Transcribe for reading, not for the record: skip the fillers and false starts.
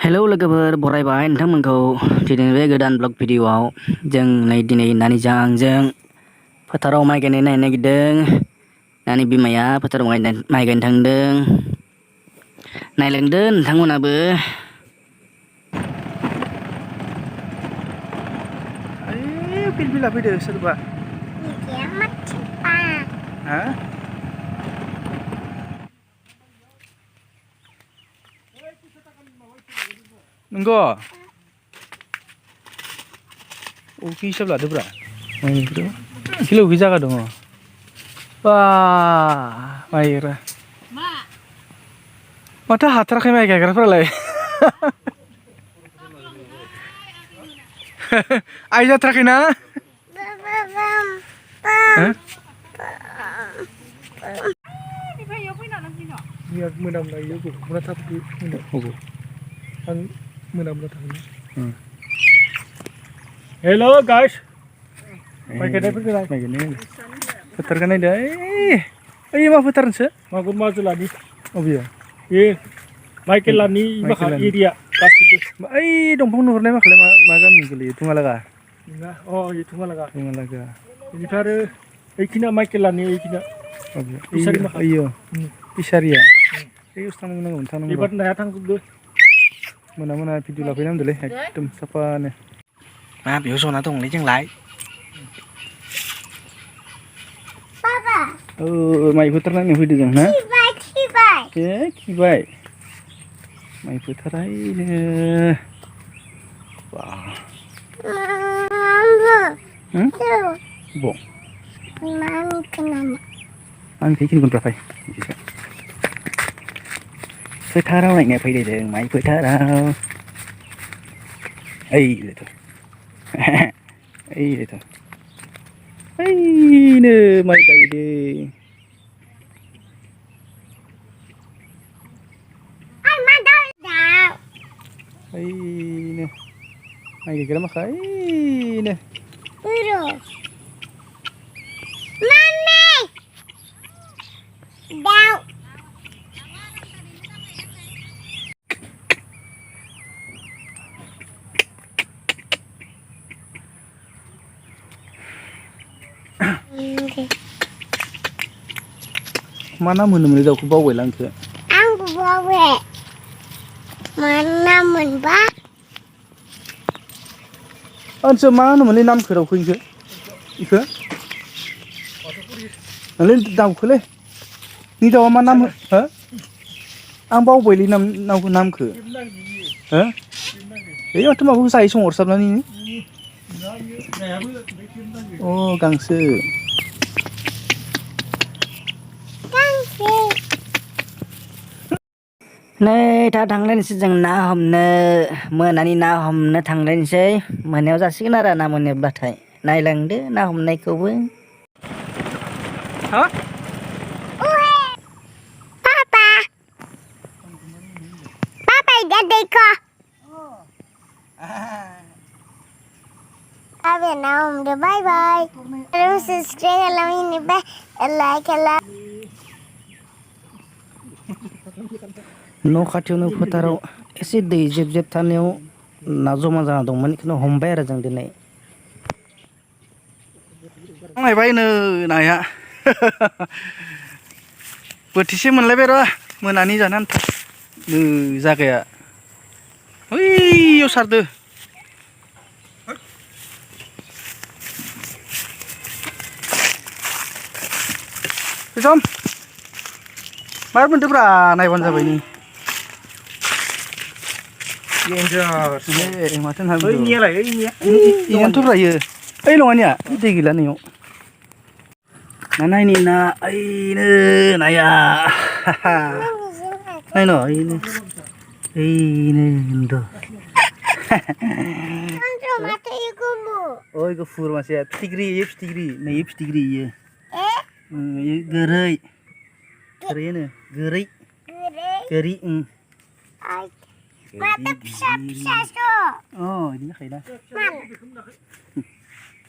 Hello लोगोफोर बरायबाय नोंथांमोनखौ दिनै बे गोदान ब्लग भिडिअआव जों दिनै नानिजों आंजों फोथाराव माइ गायनाय नायनो नागिरदों। नानि बिमाया फोथाराव माइ गायनो थांदों। नायलांदो नोंथांमोनाबो। पिलपिला फैदो सोरबा हा नंगौ अके हिसाब लादोब्रा किल' अके जागा दङ बा माइरा माथो हाथाराखै माइ गायग्राफ्रालाय आइ जाथाराखैना मोनामनाय गथ'फोरा थाब आं मोनामना थागोन। हेल' गाइस माइ गायनायफोरखौ माइ गायनाय फोथारखौ नायदो ओइ मा फोथारसो मागुर माजुलानि अबेयो बे माइकेलानि माखा एरिया गासिबो ओइ दंफां नुहुरनाय माखालाय मा गामि गोलैयो थुङालागा नङा अ ये थुङालागा बेनिफ्राय आरो ओइखिना माइकेलानि ओइखिना फिसारि माखा ओइयो फिसारिया ओइयावसो थांनांगौमोन थांनांगौ एबार नाया थांजोबदो मोना मोना भिडिअ लाफैनांदोंलै एकदम साफानो मा बेयाव जना दंलै जोंलाय माइ फोथार नायनो फैदों जों ना खिबाय माइ फोथारैनो आं खैखिनिखौ फै फोथाराव नायनो फैदों जों माइ फोथाराव ओइथ' ओइनो माइ गायदों ओइनो माइ गायग्रा माखा ओइनो मा नाम होनोमोनलाय दाउखौ बावबायलां आंखो आंबो बावबाय मा नाम मोनबा आंसो मा होनोमोनलै नामखौ दाउखौ इखो नोंलै दाउखोलै नि दाउआ मा नाम हो आं बावबायलै नामखो हो ओइ माथो माबाखौ जायो सोंहरसाबनानै अ गांसो नै दा थांलायनोसै जों ना हमनो मोनानि ना हमनो थांलायनोसै मोनायाव जासिगोन आरो ना मोनाब्लाथाय नायलांदो ना हमनायखौबो हा बाय बाय सब्सक्राइब खालामनोबा लाइक खालाम न' खाथियावनो फोथाराव एसे दै जेब जेब थानायाव ना जमा जाना दंमोन बेखौनो हमबाय आरो जों दिनै नायबायनो नाया बोथिसे मोनलायबाय र' मोनानि जानो आन्था जागाया ओइयाव सारदो सम मार मोनदोब्रा नायबानो जाबाय नि माथो इयानोथ' ब्रायो ओइ नङानिया दै गैला नैयाव ना नायनि ना ओइनो नाया नायन' ओइनो ओइ गुफुर मासेया फिथिख्रि नै फिथिख्रि इयो गोरै होनो गोरि माथो फिसा फिसासो अ इदि जाखायोना